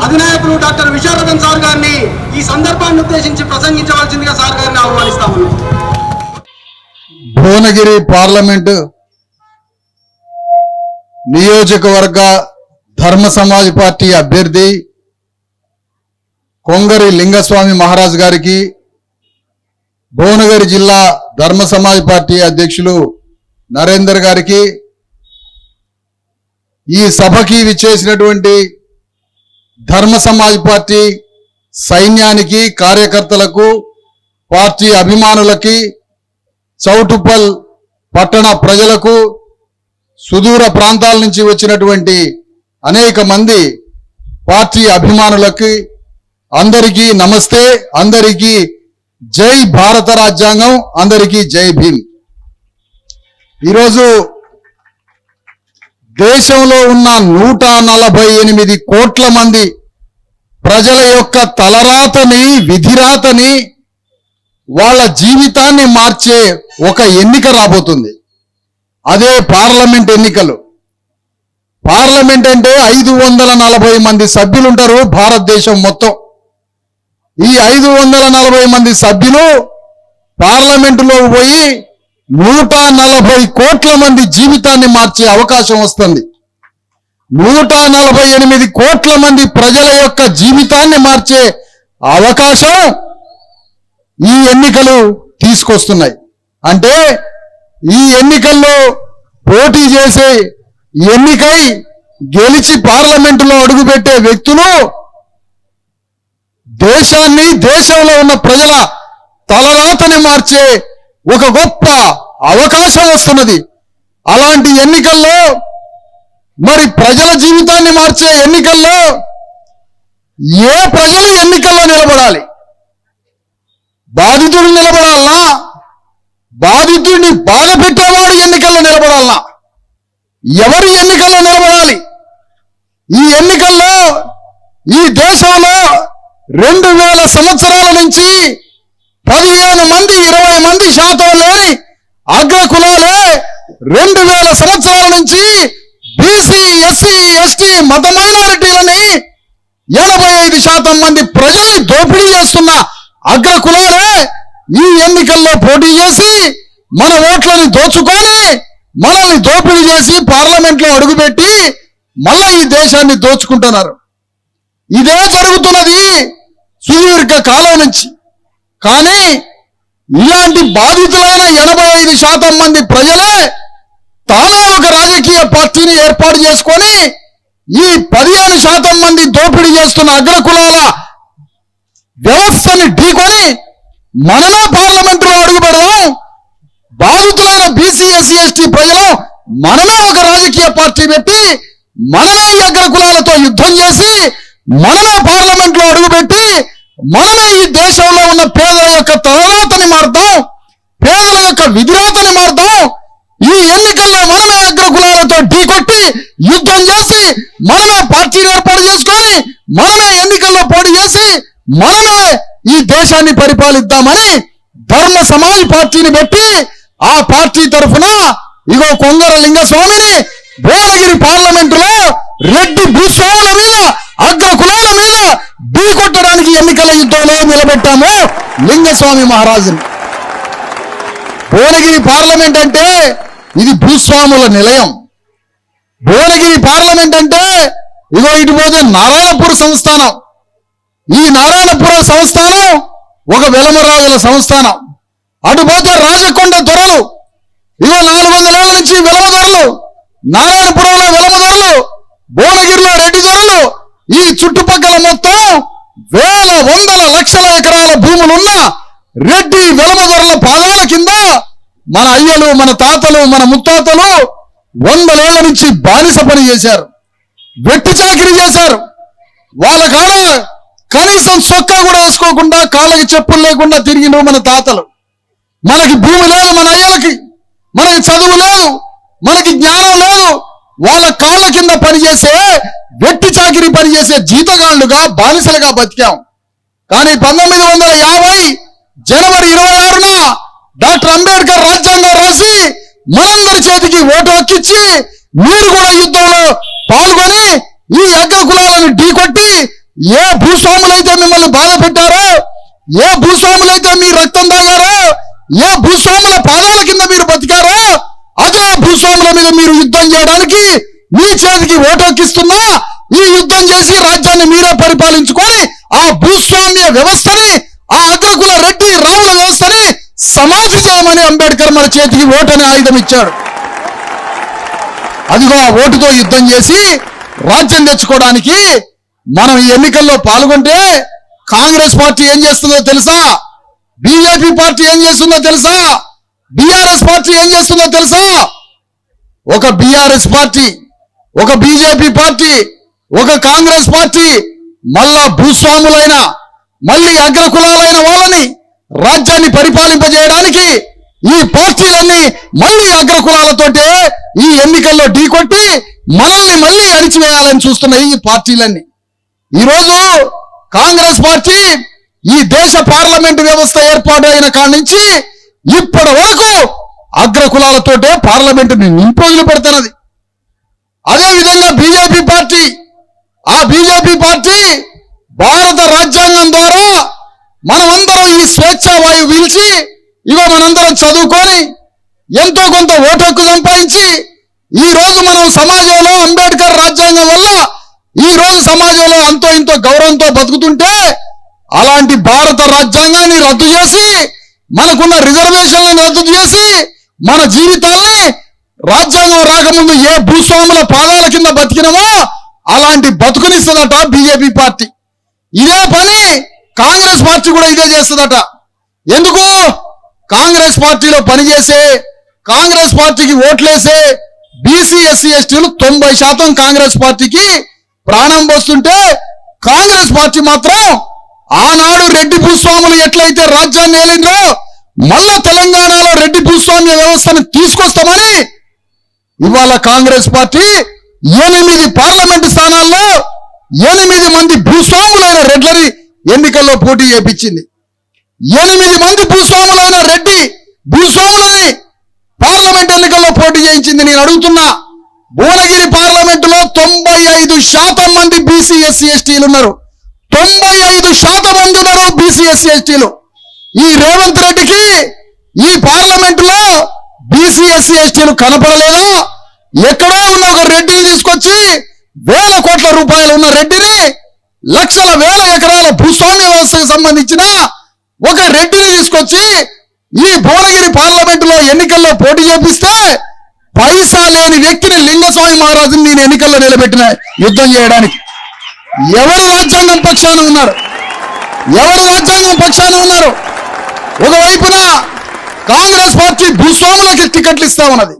అధినాయకులు doctor Visharadan sir గారిని ఈ సందర్భాన్ని ఉద్దేశించి ప్రసంగించవలసిందిగా సార్ గారిని ఆహ్వానిస్తాము. భువనగిరి పార్లమెంటు నియోజకవర్గ ధర్మ సమాజ్ పార్టీ అభ్యర్థి కొంగరి లింగస్వామి మహారాజ్ గారికి, భువనగిరి జిల్లా ధర్మ సమాజ్ పార్టీ అధ్యక్షులు నరేందర్ గారికి, ఈ సభకి విచ్చేసినటువంటి ధర్మ సమాజ్ పార్టీ సైన్యానికి, కార్యకర్తలకు, పార్టీ అభిమానులకి, చౌటుప్పల్ పట్టణ ప్రజలకు, సుదూర ప్రాంతాల నుంచి వచ్చినటువంటి అనేక మంది పార్టీ అభిమానులకి అందరికీ నమస్తే, అందరికీ జై భారత రాజ్యాంగం, అందరికీ జై భీమ్. ఈరోజు దేశంలో ఉన్న 148 కోట్ల మంది ప్రజల యొక్క తలరాతని, విధిరాతని, వాళ్ళ జీవితాన్ని మార్చే ఒక ఎన్నిక రాబోతుంది. అదే పార్లమెంట్ ఎన్నికలు. పార్లమెంట్ అంటే 540 మంది సభ్యులు ఉంటారు భారతదేశం మొత్తం. ఈ 540 మంది సభ్యులు పార్లమెంటులో పోయి 140 కోట్ల మంది జీవితాన్ని మార్చే అవకాశం వస్తుంది. 148 కోట్ల మంది ప్రజల యొక్క జీవితాన్ని మార్చే అవకాశం ఈ ఎన్నికలు తీసుకొస్తున్నాయి. అంటే ఈ ఎన్నికల్లో పోటీ చేసే, ఎన్నికై గెలిచి పార్లమెంటులో అడుగుపెట్టే వ్యక్తులు దేశాన్ని, దేశంలో ఉన్న ప్రజల తలరాతని మార్చే ఒక గొప్ప అవకాశం వస్తున్నది. అలాంటి ఎన్నికల్లో, మరి ప్రజల జీవితాన్ని మార్చే ఎన్నికల్లో ఏ ప్రజలు ఎన్నికల్లో నిలబడాలి? బాధితుడు నిలబడాలనా? బాధితుడిని బాధ పెట్టేవాడు ఎన్నికల్లో నిలబడాలనా? ఎవరు ఎన్నికల్లో నిలబడాలి? ఈ ఎన్నికల్లో ఈ దేశంలో 2000 సంవత్సరాల నుంచి 15 మంది 20 మంది శాతం లేని అగ్ర కులాలే 2000 సంవత్సరాల నుంచి బీసీ, ఎస్సీ, ఎస్టీ, మత మైనారిటీలని 85% మంది ప్రజల్ని దోపిడీ చేస్తున్న అగ్ర కులాలే ఈ ఎన్నికల్లో పోటీ చేసి మన ఓట్లని దోచుకొని, మనల్ని దోపిడీ చేసి పార్లమెంట్లో అడుగుపెట్టి మళ్ళా ఈ దేశాన్ని దోచుకుంటున్నారు. ఇదే జరుగుతున్నది సుదీర్ఘ కాలం నుంచి. కానీ ఇలాంటి బాధితులైన 85% మంది ప్రజలే తానే ఒక రాజకీయ పార్టీని ఏర్పాటు చేసుకొని ఈ 15% మంది దోపిడీ చేస్తున్న అగ్రకులాల వ్యవస్థని ఢీకొని మనమే పార్లమెంటులో అడుగు పెడదాం, బాధితులైన బీసీ, ఎస్సీ, ఎస్టీ ప్రజలు మనమే ఒక రాజకీయ పార్టీ పెట్టి మనమే ఈ అగ్రకులాలతో యుద్ధం చేసి మనమే పార్లమెంట్లో అడుగుపెట్టి మనమే ఈ దేశంలో ఉన్న పేదల యొక్క తలరాతని మారుతాం, పేదల యొక్క విధిరాతని మారుతాం. ఈ ఎన్నికల్లో మనమే అగ్రకులాలతో ఢీకొట్టి యుద్ధం చేసి మనమే పార్టీని ఏర్పాటు చేసుకొని మనమే ఎన్నికల్లో పోటీ చేసి మనమే ఈ దేశాన్ని పరిపాలిద్దామని ధర్మ సమాజ్ పార్టీని పెట్టి ఆ పార్టీ తరఫున ఇగో కొంగర లింగస్వామిని భువనగిరి పార్లమెంటులో రెడ్డి భూస్వాముల మీద, అగ్ర కులాల మీద ఢీకొట్టడానికి ఎన్నికల యుద్ధంలో నిలబెట్టాము లింగస్వామి మహారాజుని. భువనగిరి పార్లమెంట్ అంటే ఇది భూస్వాముల నిలయం. భువనగిరి పార్లమెంట్ అంటే ఇగో ఇటు పోతే నారాయణపూర్ సంస్థానం. ఈ నారాయణపుర సంస్థానం ఒక వెలమరాజుల సంస్థానం. అటు పోతే రాజకొండ దొరలు, ఇగో 400 ఏళ్ల నుంచి వెలమ దొరలు, నారాయణపురంలో వెలమ దొరలు, భువనగిరిలో రెడ్డి దొరలు. ఈ చుట్టుపక్కల మొత్తం వేల, వందల, లక్షల ఎకరాల భూములున్న రెడ్డి వెలమ దొరల పాదాల కింద మన అయ్యలు, మన తాతలు, మన ముత్తాతలు 100 ఏళ్ల నుంచి బానిస పని చేశారు, వెట్టి చాకిరీ చేశారు. వాళ్ళ కాడ కనీసం చొక్కా కూడా వేసుకోకుండా, కాళ్ళకి చెప్పులు లేకుండా తిరిగిన మన తాతలు. మనకి భూమి లేదు మన అయ్యలకి, మనకి చదువు లేదు, మనకి జ్ఞానం లేదు. వాళ్ళ కాళ్ళ కింద పనిచేసే, వెట్టి చాకిరీ పనిచేసే జీతగాళ్లుగా, బానిసలుగా బతికాం. కానీ 1950 జనవరి 26న డాక్టర్ అంబేద్కర్ రాజ్యాంగం రాసి మనందరి చేతికి ఓటు హక్కిచ్చి మీరు కూడా యుద్ధంలో పాల్గొని ఈ అగ్ర కులాలను ఢీకొట్టి ఏ భూస్వాములైతే మిమ్మల్ని బాధ పెట్టారో, ఏ భూస్వాములైతే మీ రక్తం తాగారో, ఏ భూస్వాముల పాదాల కింద మీరు బతికారో, అదే భూస్వాముల మీద మీరు యుద్ధం చేయడానికి మీ చేతికి ఓటెక్కిస్తున్నా, ఈ యుద్ధం చేసి రాజ్యాన్ని మీరే పరిపాలించుకొని ఆ భూస్వామ్య వ్యవస్థని, ఆ అగ్రకుల రెడ్డి రావుల వ్యవస్థని సమాధి చేయమని అంబేద్కర్ మన చేతికి ఓటని ఆయుధం ఇచ్చాడు. అదిగో ఆ ఓటుతో యుద్ధం చేసి రాజ్యం తెచ్చుకోవడానికి మనం ఈ ఎన్నికల్లో పాల్గొంటే కాంగ్రెస్ పార్టీ ఏం చేస్తుందో తెలుసా? బీజేపీ పార్టీ ఏం చేస్తుందో తెలుసా? బీఆర్ఎస్ పార్టీ ఏం చేస్తుందో తెలుసా? ఒక బీఆర్ఎస్ పార్టీ, ఒక బీజేపీ పార్టీ, ఒక కాంగ్రెస్ పార్టీ మళ్ళా భూస్వాములైన, మళ్ళీ అగ్రకులాలైన వాళ్ళని రాజ్యాన్ని పరిపాలింపజేయడానికి ఈ పార్టీలన్నీ మళ్ళీ అగ్రకులాలతోటే ఈ ఎన్నికల్లో ఢీకొట్టి మనల్ని మళ్ళీ అణిచివేయాలని చూస్తున్నాయి ఈ పార్టీలన్నీ. ఈరోజు కాంగ్రెస్ పార్టీ ఈ దేశ పార్లమెంటు వ్యవస్థ ఏర్పాటు అయిన కాడి నుంచి ఇప్పటి వరకు అగ్రకులాలతోటే పార్లమెంటుని నింపొదిలి పెడుతున్నది. అదేవిధంగా బీజేపీ పార్టీ, ఆ బీజేపీ పార్టీ భారత రాజ్యాంగం ద్వారా మనమందరం ఈ స్వేచ్ఛా వాయువు పీల్చి ఇగో మనందరం చదువుకొని ఎంతో కొంత ఓటు హక్కు సంపాదించి ఈ రోజు మనం సమాజంలో అంబేద్కర్ రాజ్యాంగం వల్ల ఈ రోజు సమాజంలో అంతో ఇంతో గౌరవంతో బతుకుతుంటే, అలాంటి భారత రాజ్యాంగాన్ని రద్దు చేసి, మనకున్న రిజర్వేషన్లను రద్దు చేసి, మన జీవితాల్ని రాజ్యాంగం రాకముందు ఏ భూస్వాముల పాదాల కింద బతికినమో అలాంటి బతుకునిస్తుందట బీజేపీ పార్టీ. ఇదే పని కాంగ్రెస్ పార్టీ కూడా ఇదే చేస్తుందట. ఎందుకు? కాంగ్రెస్ పార్టీలో పనిచేసే, కాంగ్రెస్ పార్టీకి ఓట్లేసే బీసీ ఎస్సీ ఎస్టీలు 90% కాంగ్రెస్ పార్టీకి ప్రాణం పోస్తుంటే, కాంగ్రెస్ పార్టీ మాత్రం ఆనాడు రెడ్డి భూస్వాములు ఎట్లయితే రాజ్యాన్ని ఏలిండ్రో మళ్ళా తెలంగాణలో రెడ్డి భూస్వామ్య వ్యవస్థను తీసుకొస్తామని ఇవాళ కాంగ్రెస్ పార్టీ 8 పార్లమెంటు స్థానాల్లో 8 మంది భూస్వాములైన రెడ్లని ఎన్నికల్లో పోటీ చేపించింది. 8 మంది భూస్వాములైన రెడ్డి భూస్వాములని పార్లమెంట్ ఎన్నికల్లో పోటీ చేయించింది. నేను అడుగుతున్నా, భువనగిరి పార్లమెంటులో 95% మంది బీసీ ఎస్సీ ఎస్టీలు ఉన్నారు. 95% మంది ఉన్నారు బీసీ ఎస్సీ ఎస్టీలు. ఈ రేవంత్ రెడ్డికి ఈ పార్లమెంటులో బీసీ ఎస్సీ ఎస్టీలు కనపడలేదా? ఎక్కడో ఉన్న ఒక రెడ్డిని తీసుకొచ్చి వేల కోట్ల రూపాయలు ఉన్న రెడ్డిని, లక్షల వేల ఎకరాల భూస్వామ్య వ్యవస్థకు సంబంధించిన ఒక రెడ్డిని తీసుకొచ్చి ఈ భువనగిరి పార్లమెంటులో ఎన్నికల్లో పోటీ చేపిస్తే పైసా లేని వ్యక్తిని లింగస్వామి మహారాజుని నేను ఎన్నికల్లో నిలబెట్టిన యుద్ధం చేయడానికి. ఎవరు రాజ్యాంగం పక్షాన ఉన్నారు? ఎవరు రాజ్యాంగం పక్షాన ఉన్నారు? ఒకవైపున కాంగ్రెస్ పార్టీ భూస్వాములకి టికెట్లు ఇస్తా ఉన్నది.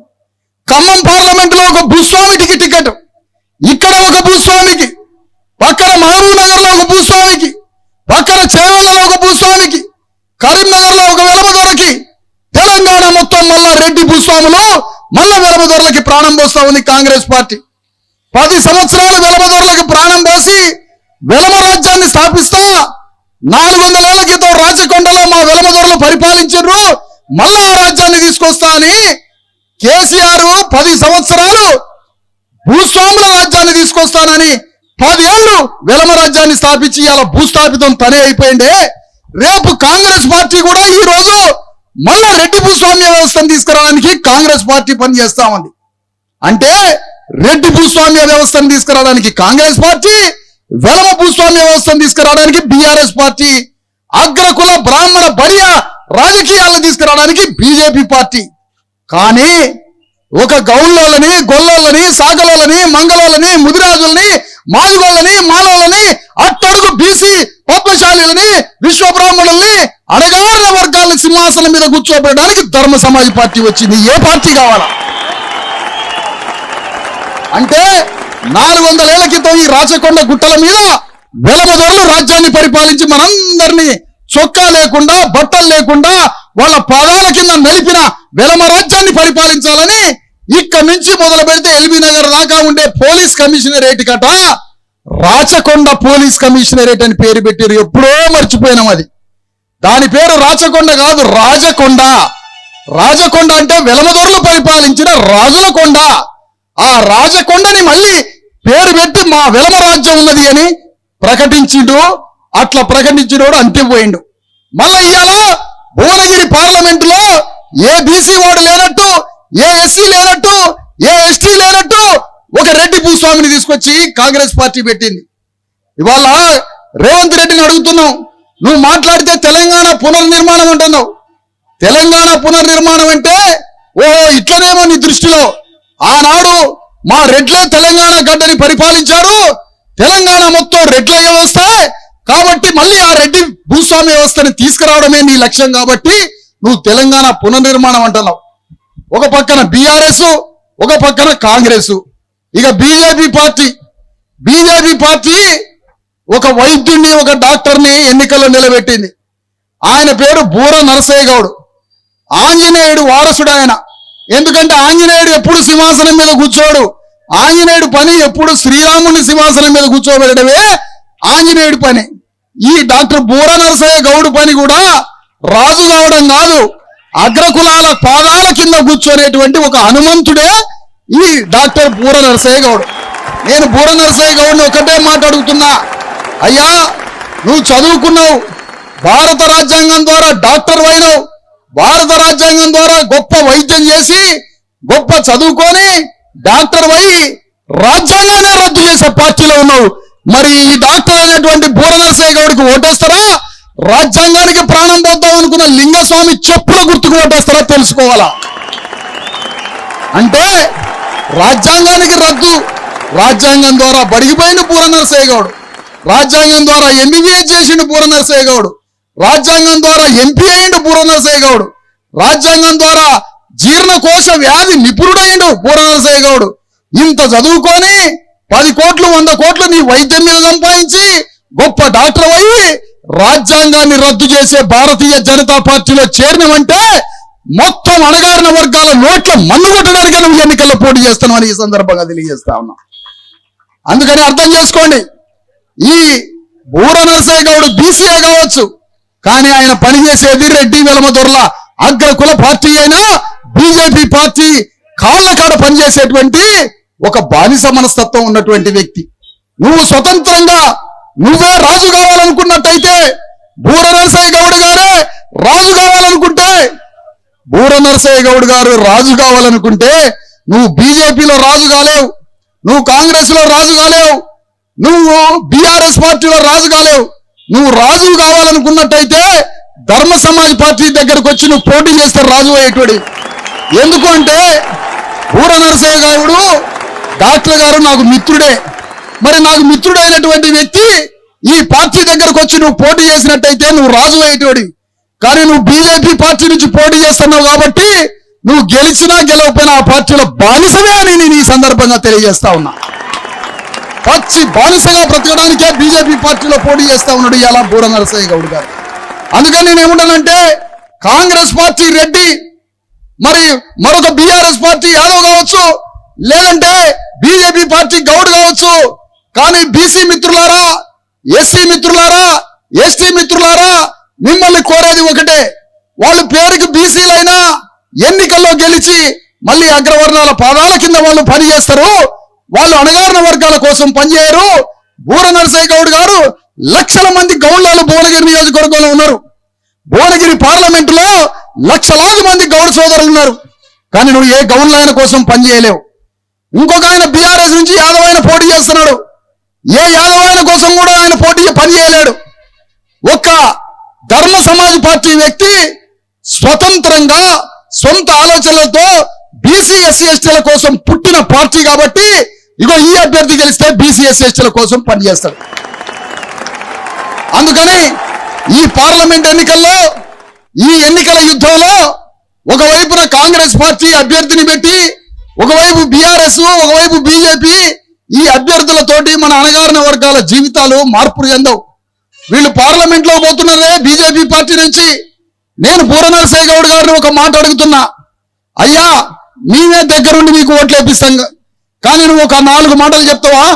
ఖమ్మం పార్లమెంటులో ఒక భూస్వామికి టికెట్, ఇక్కడ ఒక భూస్వామికి, పక్కన మహబూబ్ నగర్ లో ఒక భూస్వామికి, పక్కన చేవెళ్లలో ఒక భూస్వామికి, కరీంనగర్ లో ఒక వెలమదొరకి, తెలంగాణ మొత్తం మళ్ళా రెడ్డి భూస్వాములు మళ్ళా వెలమదొరలకి ప్రాణం పోస్తా ఉంది కాంగ్రెస్ పార్టీ. 10 సంవత్సరాలు వెలమదొరలకి ప్రాణం పోసి వెలమ రాజ్యాన్ని స్థాపిస్తా, 400 ఏళ్ల క్రితం రాచకొండలో మా వెలమదొరలు పరిపాలించారు, మళ్ళా ఆ రాజ్యాన్ని తీసుకొస్తా అని కేసీఆర్ 10 సంవత్సరాలు భూస్వాముల రాజ్యాన్ని తీసుకొస్తానని 10 ఏళ్ళు వెలమ రాజ్యాన్ని స్థాపించి ఇలా భూస్థాపితం తనే అయిపోయిందే. రేపు కాంగ్రెస్ పార్టీ కూడా ఈ రోజు మళ్ళా రెడ్డి భూస్వామ్య వ్యవస్థను తీసుకురావడానికి కాంగ్రెస్ పార్టీ పనిచేస్తా ఉంది. అంటే రెడ్డి భూస్వామ్య వ్యవస్థను తీసుకురావడానికి కాంగ్రెస్ పార్టీ, వెలమ భూస్వామ్య వ్యవస్థను తీసుకురావడానికి బీఆర్ఎస్ పార్టీ, అగ్రకుల బ్రాహ్మణ బలియ రాజకీయాలను తీసుకురావడానికి బీజేపీ పార్టీ. కానీ ఒక గౌళ్ళని, గొల్లోళ్ళని, సాగలోళ్ళని, మంగళోళ్ళని, ముదిరాజుల్ని, మాదిగోళ్ళని, మాలోళ్ళని, అట్టడుగు బీసీ పద్మశాలిలని, విశ్వబ్రాహ్మణుల్ని, అణగారిన వర్గాలను సింహాసనం మీద కూర్చోబెట్టడానికి ధర్మ సమాజ్ పార్టీ వచ్చింది. ఏ పార్టీ కావాలా? అంటే 400 ఏళ్ల క్రితం ఈ రాచకొండ గుట్టల మీద వెలమదొరలు రాజ్యాన్ని పరిపాలించి మనందరినీ చొక్కా లేకుండా, బట్టలు లేకుండా వాళ్ళ పాదాల కింద నలిపిన వెలమ రాజ్యాన్ని పరిపాలించాలని ఇక్కడ నుంచి మొదలు పెడితే ఎల్బీ నగర్ దాకా ఉండే పోలీస్ కమిషనరేట్ కట రాచకొండ పోలీస్ కమిషనరేట్ అని పేరు పెట్టారు. ఎప్పుడో మర్చిపోయినాం అది. దాని పేరు రాచకొండ కాదు, రాజకొండ. రాజకొండ అంటే వెలమదొరలు పరిపాలించిన రాజుల కొండ. ఆ రాజకొండని మళ్ళీ పేరు పెట్టి మా వెలమ రాజ్యం ఉన్నది అని ప్రకటించిండు, అట్లా ప్రకటించినోడు అంతే పోయిండు. మళ్ళా ఇవాళ భువనగిరి పార్లమెంటులో ఏ బీసీ వాడు లేనట్టు, ఏ ఎస్సీ లేనట్టు, ఏ ఎస్టీ లేనట్టు ఒక రెడ్డి భూస్వామిని తీసుకొచ్చి కాంగ్రెస్ పార్టీ పెట్టింది. ఇవాళ రేవంత్ రెడ్డిని అడుగుతున్నావు, నువ్వు మాట్లాడితే తెలంగాణ పునర్నిర్మాణం అంటున్నావు. తెలంగాణ పునర్నిర్మాణం అంటే ఓహో ఇట్లనేమో నీ దృష్టిలో. ఆనాడు మా రెడ్లే తెలంగాణ గడ్డని పరిపాలించారు, తెలంగాణ మొత్తం రెడ్ల వ్యవస్థ కాబట్టి మళ్ళీ ఆ రెడ్డి భూస్వామి వ్యవస్థని తీసుకురావడమే నీ లక్ష్యం కాబట్టి నువ్వు తెలంగాణ పునర్నిర్మాణం అంటున్నావు. ఒక పక్కన బీఆర్ఎస్, ఒక పక్కన కాంగ్రెస్. ఇక బీజేపీ పార్టీ ఒక వైద్యుడిని, ఒక డాక్టర్ని ఎన్నికల్లో నిలబెట్టింది. ఆయన పేరు బూర నరసయ్య గౌడ్. ఆంజనేయుడు వారసుడు ఆయన. ఎందుకంటే ఆంజనేయుడు ఎప్పుడు సింహాసనం మీద కూర్చోడు. ఆంజనేయుడు పని ఎప్పుడు శ్రీరాముని సింహాసనం మీద కూర్చోబెట్టడమే ఆంజనేయుడి పని. ఈ డాక్టర్ బూర నరసయ్య గౌడ్ పని కూడా రాజు కావడం కాదు, అగ్రకులాల పాదాల కింద కూర్చోనేటువంటి ఒక హనుమంతుడే ఈ డాక్టర్ బూర నరసయ్య గౌడ్. నేను బూర నరసయ్య గౌడ్ని ఒకటే మాట అడుగుతున్నా, అయ్యా నువ్వు చదువుకున్నావు, భారత రాజ్యాంగం ద్వారా డాక్టర్ అయినావు, భారత రాజ్యాంగం ద్వారా గొప్ప వైద్యం చేసి గొప్ప చదువుకొని డాక్టర్ అయి రాజ్యాంగాన్ని రద్దు చేసే పార్టీలో ఉన్నావు. మరి ఈ డాక్టర్ అయినటువంటి బూర నరసయ్య గౌడ్కి ఓటేస్తారా, రాజ్యాంగానికి ప్రాణం పోద్దాం అనుకున్న లింగస్వామి చెప్పుల గుర్తుకు ఓటేస్తారా తెలుసుకోవాలా. అంటే రాజ్యాంగానికి రద్దు, రాజ్యాంగం ద్వారా బడిగిపోయిన బూర నరసయ్య గౌడ్, రాజ్యాంగం ద్వారా ఎంబీబీఎస్ చేసిండు బూర నరసయ్య గౌడ్, రాజ్యాంగం ద్వారా ఎంపీ అయిండు బూర నరసయ్య గౌడ్, రాజ్యాంగం ద్వారా జీర్ణకోశ వ్యాధి నిపుణుడైండు బూర నరసయ్య గౌడ్. ఇంత చదువుకొని 10 కోట్లు 100 కోట్లు నీ వైద్యం మీద సంపాదించి గొప్ప డాక్టర్ అయ్యి రాజ్యాంగాన్ని రద్దు చేసే భారతీయ జనతా పార్టీలో చేరినవంటే మొత్తం అణగారిన వర్గాల నోట్ల మన్ను కొట్టడానికి నువ్వు ఎన్నికల్లో పోటీ చేస్తున్నావు ఈ సందర్భంగా తెలియజేస్తా ఉన్నా. అందుకని అర్థం చేసుకోండి, ఈ బూర నరసయ్య గౌడ్ బీసీఏ కావచ్చు, కానీ ఆయన పనిచేసేది రెడ్డి వెలమదొరల అగ్రకుల పార్టీ అయినా బీజేపీ పార్టీ కాళ్ళ కాడ పనిచేసేటువంటి ఒక బానిస మనస్తత్వం ఉన్నటువంటి వ్యక్తి. నువ్వు స్వతంత్రంగా నువ్వే రాజు కావాలనుకున్నట్టయితే, బూర నరసయ్య గౌడ్ గారే రాజు కావాలనుకుంటే, బూర నరసయ్య గౌడ్ గారు రాజు కావాలనుకుంటే నువ్వు బీజేపీలో రాజు కాలేవు, నువ్వు కాంగ్రెస్ లో రాజు కాలేవు, నువ్వు బీఆర్ఎస్ పార్టీలో రాజు కాలేవు. నువ్వు రాజు కావాలనుకున్నట్టయితే ధర్మ సమాజ్ పార్టీ దగ్గరకు వచ్చి నువ్వు పోటీ చేస్తే రాజు అయ్యేటోడి. ఎందుకు అంటే బూర నరసయ్య గౌడు డాక్టర్ గారు నాకు మిత్రుడే. మరి నాకు మిత్రుడైనటువంటి వ్యక్తి ఈ పార్టీ దగ్గరకు వచ్చి నువ్వు పోటీ చేసినట్టయితే నువ్వు రాజు అయ్యేటోడి. కానీ నువ్వు బీజేపీ పార్టీ నుంచి పోటీ చేస్తున్నావు కాబట్టి నువ్వు గెలిచినా గెలవకపోయినా ఆ పార్టీలో బానిసమే అని నేను ఈ సందర్భంగా తెలియజేస్తా ఉన్నా. పచ్చి బానిసగా బ్రతకడానికే బీజేపీ పార్టీలో పోటీ చేస్తా ఉన్నాడు ఇలా బూర నరసయ్య గౌడ్ గారు. అందుకని నేను ఏమంటానంటే కాంగ్రెస్ పార్టీ రెడ్డి, మరి మరొక బీఆర్ఎస్ పార్టీ యాదవ్ కావచ్చు, లేదంటే బీజేపీ పార్టీ గౌడ్ కావచ్చు, కానీ బీసీ మిత్రులారా, ఎస్సీ మిత్రులారా, ఎస్టీ మిత్రులారా, మిమ్మల్ని కోరేది ఒకటే, వాళ్ళు పేరుకి బీసీలైనా ఎన్నికల్లో గెలిచి మళ్ళీ అగ్రవర్ణాల పాదాల కింద వాళ్ళు పనిచేస్తారు, వాళ్ళు అణగారిన వర్గాల కోసం పనిచేయరు. బూర నరసయ్య గౌడ్ గారు లక్షల మంది గౌడ్లాలు భువనగిరి నియోజకవర్గంలో ఉన్నారు. భువనగిరి పార్లమెంటులో లక్షలాది మంది గౌడ్ సోదరులు ఉన్నారు. కానీ నువ్వు ఏ గౌడ్లైన కోసం పనిచేయలేవు. ఇంకొక ఆయన బీఆర్ఎస్ నుంచి యాదవ్ ఆయన పోటీ చేస్తున్నాడు, ఏ యాదవ్ ఆయన కోసం కూడా ఆయన పని చేయలేడు. ఒక్క ధర్మ సమాజ్ పార్టీ వ్యక్తి స్వతంత్రంగా సొంత ఆలోచనలతో బీసీ ఎస్సీ ఎస్టీల కోసం పుట్టిన పార్టీ కాబట్టి ఇగో ఈ అభ్యర్థి గెలిస్తే బీసీ ఎస్సీ ఎస్టీల కోసం పనిచేస్తాడు. అందుకని ఈ పార్లమెంట్ ఎన్నికల్లో, ఈ ఎన్నికల యుద్ధంలో ఒకవైపున కాంగ్రెస్ పార్టీ అభ్యర్థిని పెట్టి, ఒకవైపు బీఆర్ఎస్, ఒకవైపు బీజేపీ, ఈ అభ్యర్థులతోటి మన అణగారిన వర్గాల జీవితాలు మార్పులు చెందవు. వీళ్ళు పార్లమెంట్ లో పోతున్నారే బీజేపీ పార్టీ నుంచి. నేను బూర నరసయ్య గౌడ్ గారిని ఒక మాట అడుగుతున్నా, అయ్యా మేమే దగ్గరుండి మీకు ఓట్లు వేపిస్తాం, కానీ నువ్వు ఒక 4 మాటలు చెప్తావా?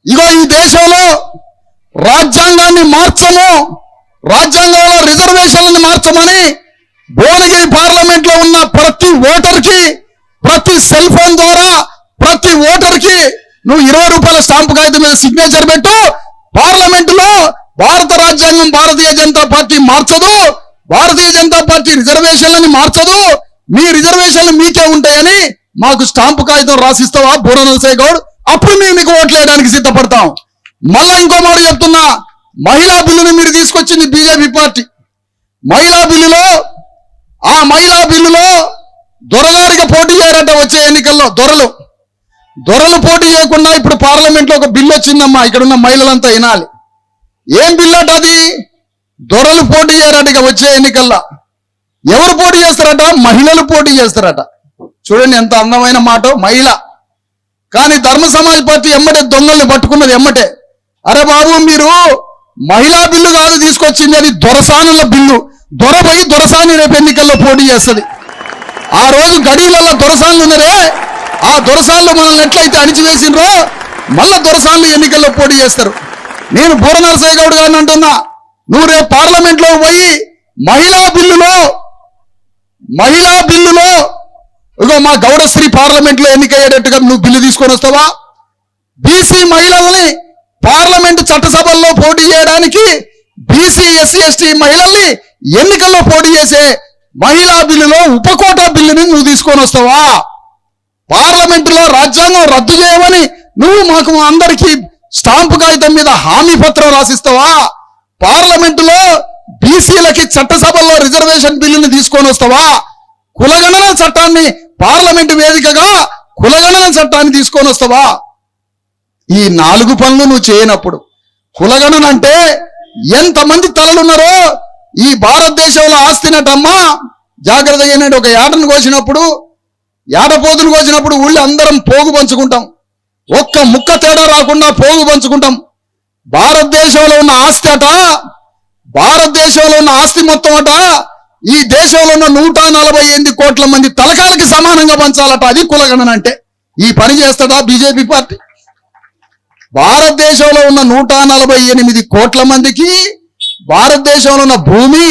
ఇగో ఈ దేశంలో రాజ్యాంగాన్ని మార్చము, రాజ్యాంగంలో రిజర్వేషన్లను మార్చమని భువనగిరి పార్లమెంట్ లో ఉన్న ప్రతి ఓటర్కి, ప్రతి సెల్ ఫోన్ ద్వారా ప్రతి ఓటర్కి నువ్వు 20 రూపాయల స్టాంపు కాగితం మీద సిగ్నేచర్ పెట్టు, పార్లమెంట్ రాజ్యాంగం భారతీయ జనతా పార్టీ మార్చదు, భారతీయ జనతా పార్టీ రిజర్వేషన్లని మార్చదు, మీ రిజర్వేషన్లు మీకే ఉంటాయని మాకు స్టాంపు కాగితం రాసిస్తావా బూర నరసయ్య గౌడ్? అప్పుడు మేము మీకు ఓట్లేయడానికి సిద్ధపడతాం. మళ్ళా ఇంకో మాట చెప్తున్నా, మహిళా బిల్లుని మీరు తీసుకొచ్చింది బీజేపీ పార్టీ. మహిళా బిల్లులో దొరగారికి పోటీ చేయరట వచ్చే ఎన్నికల్లో. దొరలు పోటీ చేయకుండా ఇప్పుడు పార్లమెంట్ లో ఒక బిల్లు వచ్చిందమ్మా, ఇక్కడ ఉన్న మహిళలంతా వినాలి. ఏం బిల్లు అట అది? దొరలు పోటీ చేయరట ఇక వచ్చే ఎన్నికల్లో. ఎవరు పోటీ చేస్తారట? మహిళలు పోటీ చేస్తారట. చూడండి ఎంత అందమైన మాట, మహిళ. కానీ ధర్మ సమాజ్ పార్టీ ఎమ్మటే దొంగల్ని పట్టుకున్నది ఎమ్మటే. అరే బాబు, మీరు మహిళా బిల్లు కాదు తీసుకొచ్చింది, అది దొరసానుల బిల్లు. దొరపోయి దొరసాని రేపు ఎన్నికల్లో పోటీ చేస్తుంది. ఆ రోజు గడీలలో దొరసాన్లు ఉన్నారే, ఆ దొరసాన్లు మనల్ని ఎట్లయితే అణిచివేసినరో మళ్ళా దొరసాన్లు ఎన్నికల్లో పోటీ చేస్తారు. నేను బూర నరసయ్య గౌడ్ గారిని అంటున్నా, నువ్వు రేపు పార్లమెంట్ లో పోయి మహిళా బిల్లులో ఇగో మా గౌడశ్రీ పార్లమెంట్ లో ఎన్నికయ్యేటట్టుగా నువ్వు బిల్లు తీసుకొని వస్తావా? బీసీ మహిళల్ని పార్లమెంట్ చట్టసభల్లో పోటీ చేయడానికి, బీసీ ఎస్సీ ఎస్టీ మహిళల్ని ఎన్నికల్లో పోటీ చేసే మహిళా బిల్లులో ఉపకోటా బిల్లుని నువ్వు తీసుకొని వస్తావా? పార్లమెంటులో రాజ్యాంగం రద్దు చేయమని నువ్వు మాకు అందరికీ స్టాంపు కాగితం మీద హామీ పత్రం రాసిస్తావా? పార్లమెంటులో బీసీలకి చట్టసభల్లో రిజర్వేషన్ బిల్లుని తీసుకొని వస్తావా? కులగణన చట్టాన్ని పార్లమెంటు వేదికగా కులగణన చట్టాన్ని తీసుకొని వస్తావా? ఈ 4 పనులు నువ్వు చేయనప్పుడు, కులగణన అంటే ఎంతమంది తలలున్నారో ఈ భారతదేశంలో ఆస్తినటమ్మా. జాగ్రత్తగా ఏంటంటే, ఒక ఏటపోతులు కోసినప్పుడు ఊళ్ళో అందరం పోగు పంచుకుంటాం. ఒక్క ముక్క తేడా రాకుండా పోగు పంచుకుంటాం. భారతదేశంలో ఉన్న ఆస్తి మొత్తం అట ఈ దేశంలో ఉన్న 148 కోట్ల మంది తలకాయలకి సమానంగా పంచాలట. అది కులగణన అంటే. ఈ పని చేస్తాడా బీజేపీ పార్టీ? భారతదేశంలో ఉన్న 148 కోట్ల మందికి భారతదేశంలో ఉన్న భూమి,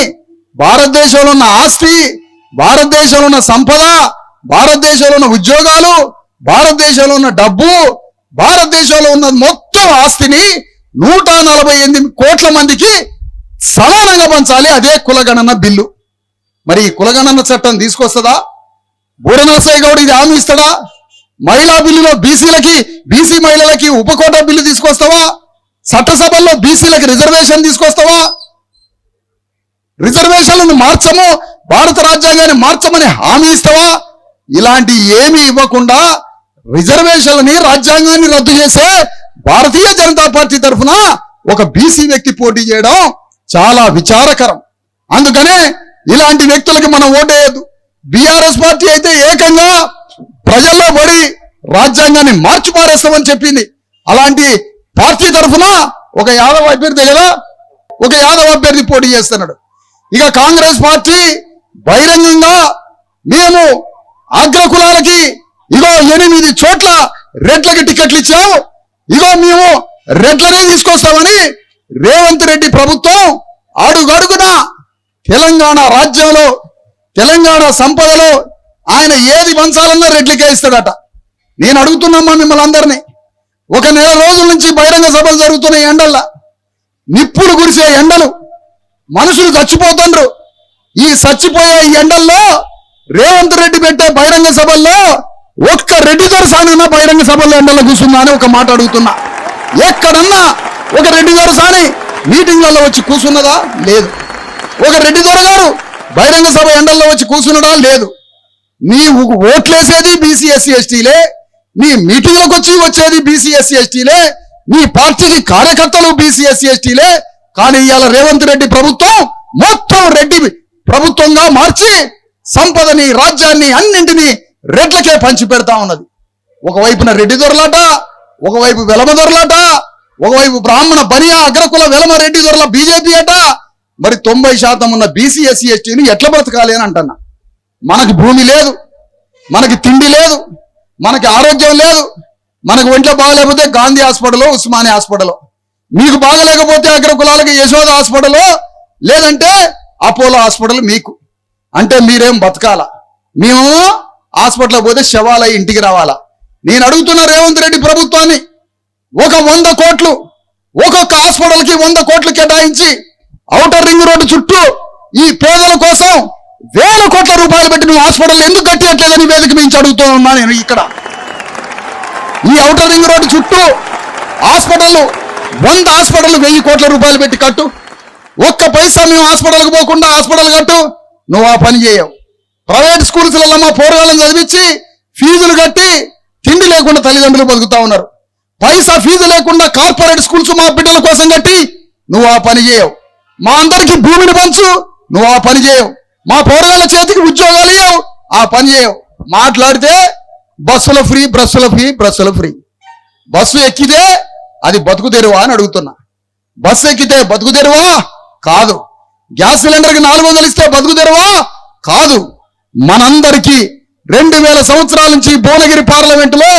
భారతదేశంలో ఉన్న ఆస్తి, భారతదేశంలో ఉన్న సంపద, భారతదేశంలో ఉన్న ఉద్యోగాలు, భారతదేశంలో ఉన్న డబ్బు, భారతదేశంలో ఉన్న మొత్తం ఆస్తిని 148 కోట్ల మందికి సమానంగా పంచాలి. అదే కులగణన బిల్లు. మరి ఈ కులగణన చట్టం తీసుకొస్తుందా బూర నరసయ్య గౌడ్? ఇది హామీ ఇస్తాడా? మహిళా బిల్లులో బీసీ మహిళలకి ఉపకోటా బిల్లు తీసుకొస్తావా? చట్టసభల్లో బీసీలకి రిజర్వేషన్ తీసుకొస్తావా? రిజర్వేషన్లను మార్చము, భారత రాజ్యాంగాన్ని మార్చమని హామీ ఇస్తావా? ఇలాంటి ఏమీ ఇవ్వకుండా రిజర్వేషన్లని, రాజ్యాంగాన్ని రద్దు చేసే భారతీయ జనతా పార్టీ తరఫున ఒక బీసీ వ్యక్తి పోటీ చేయడం చాలా విచారకరం. అందుకనే ఇలాంటి వ్యక్తులకి మనం ఓటేయద్దు. బీఆర్ఎస్ పార్టీ అయితే ఏకంగా ప్రజల్లో పడి రాజ్యాంగాన్ని మార్చి పారేస్తామని చెప్పింది. అలాంటి పార్టీ తరఫున ఒక యాదవ అభ్యర్థి పోటీ చేస్తున్నాడు. ఇక కాంగ్రెస్ పార్టీ బహిరంగంగా మేము అగ్రకులాలకి 8 చోట్ల రెడ్లకి టికెట్లు ఇచ్చాము, మేము రెడ్లనే తీసుకొస్తామని రేవంత్ రెడ్డి ప్రభుత్వం అడుగడుగున తెలంగాణ రాజ్యంలో, తెలంగాణ సంపదలో ఆయన ఏది పంచాలన్నా రెడ్లకే ఇస్తాడట. నేను అడుగుతున్నామ్మా మిమ్మల్ని అందరినీ, ఒక నెల రోజుల నుంచి బహిరంగ సభలు జరుగుతున్న ఎండల్లా, నిప్పులు కురిసే ఎండలు, మనుషులు చచ్చిపోతుండ్రు. ఈ చచ్చిపోయే ఎండల్లో రేవంత్ రెడ్డి పెట్టే బహిరంగ సభల్లో ఒక్క రెడ్డి దొరసానన్నా బహిరంగ సభల్లో ఎండల్లో కూర్చుందా అని ఒక మాట అడుగుతున్నా. ఎక్కడన్నా ఒక రెడ్డి దొరసాని మీటింగ్లలో వచ్చి కూర్చున్నదా? లేదు. ఒక రెడ్డి దొరగారు బహిరంగ సభ ఎండల్లో వచ్చి కూర్చున్నదా? లేదు. నీ ఓట్లేసేది బీసీ ఎస్సీ ఎస్టీలే, నీ మీటింగ్లోకి వచ్చేది బీసీ ఎస్సీ ఎస్టీలే, నీ పార్టీకి కార్యకర్తలు బీసీ ఎస్సీ ఎస్టీలే. కానీ ఇవాళ రేవంత్ రెడ్డి ప్రభుత్వం మొత్తం రెడ్డి ప్రభుత్వంగా మార్చి సంపదని, రాజ్యాన్ని అన్నింటినీ రెడ్లకే పంచి పెడతా ఉన్నది. ఒకవైపున రెడ్డి దొరలాట, ఒకవైపు వెలమ దొరలాట, ఒకవైపు బ్రాహ్మణ బనియా అగ్రకుల వెలమ రెడ్డి దొరల బీజేపీ అట. మరి 90% ఉన్న బీసీ ఎస్సీ ఎస్టీని ఎట్లా బ్రతకాలి అని అంటున్నా. మనకి భూమి లేదు, మనకి తిండి లేదు, మనకి ఆరోగ్యం లేదు. మనకు ఒంట్లో బాగలేకపోతే గాంధీ హాస్పిటల్, ఉస్మానియా హాస్పిటల్, మీకు బాగలేకపోతే అగ్రకులాలకి యశోద హాస్పిటల్, లేదంటే అపోలో హాస్పిటల్. మీకు అంటే మీరేం బతకాలా? మేము హాస్పిటల్ పోతే శవాలై ఇంటికి రావాలా? నేను అడుగుతున్న రేవంత్ రెడ్డి ప్రభుత్వాన్ని, ఒక 100 కోట్లు ఒక్కొక్క హాస్పిటల్కి 100 కోట్లు కేటాయించి ఔటర్ రింగ్ రోడ్డు చుట్టూ ఈ పేదల కోసం వేల కోట్ల రూపాయలు పెట్టి నువ్వు హాస్పిటల్ ఎందుకు కట్టేయట్లేదని వేదిక మించి అడుగుతూ ఉన్నా నేను ఇక్కడ. ఈ ఔటర్ రింగ్ రోడ్డు చుట్టూ హాస్పిటల్ 100 హాస్పిటల్ 1000 కోట్ల రూపాయలు పెట్టి కట్టు. ఒక్క పైసా మేము హాస్పిటల్కి పోకుండా హాస్పిటల్ కట్టు. నువ్వు ఆ పని చేయవు. ప్రైవేట్ స్కూల్స్లలో మా పోరగాళ్ళని చదివించి ఫీజులు కట్టి తిండి లేకుండా తల్లిదండ్రులు బతుకుతా ఉన్నారు. పైసా ఫీజు లేకుండా కార్పొరేట్ స్కూల్స్ మా బిడ్డల కోసం కట్టి నువ్వు ఆ పని చేయవు. మా అందరికీ భూమిని పంచు, నువ్వు ఆ పని చేయవు. మా పోరగాళ్ళ చేతికి ఉద్యోగాలు ఇవ్వవు, ఆ పని చేయవు. మాట్లాడితే బస్సుల ఫ్రీ, బ్రస్సుల ఫ్రీ. బస్సు ఎక్కితే అది బతుకు తెరువా అని అడుగుతున్నా. బస్సు ఎక్కితే బతుకు తెరువా కాదు. గ్యాస్ సిలిండర్కి 400 ఇస్తే బతుకు తెరువా కాదు. మనందరికీ 2000 సంవత్సరాల నుంచి భువనగిరి పార్లమెంటులో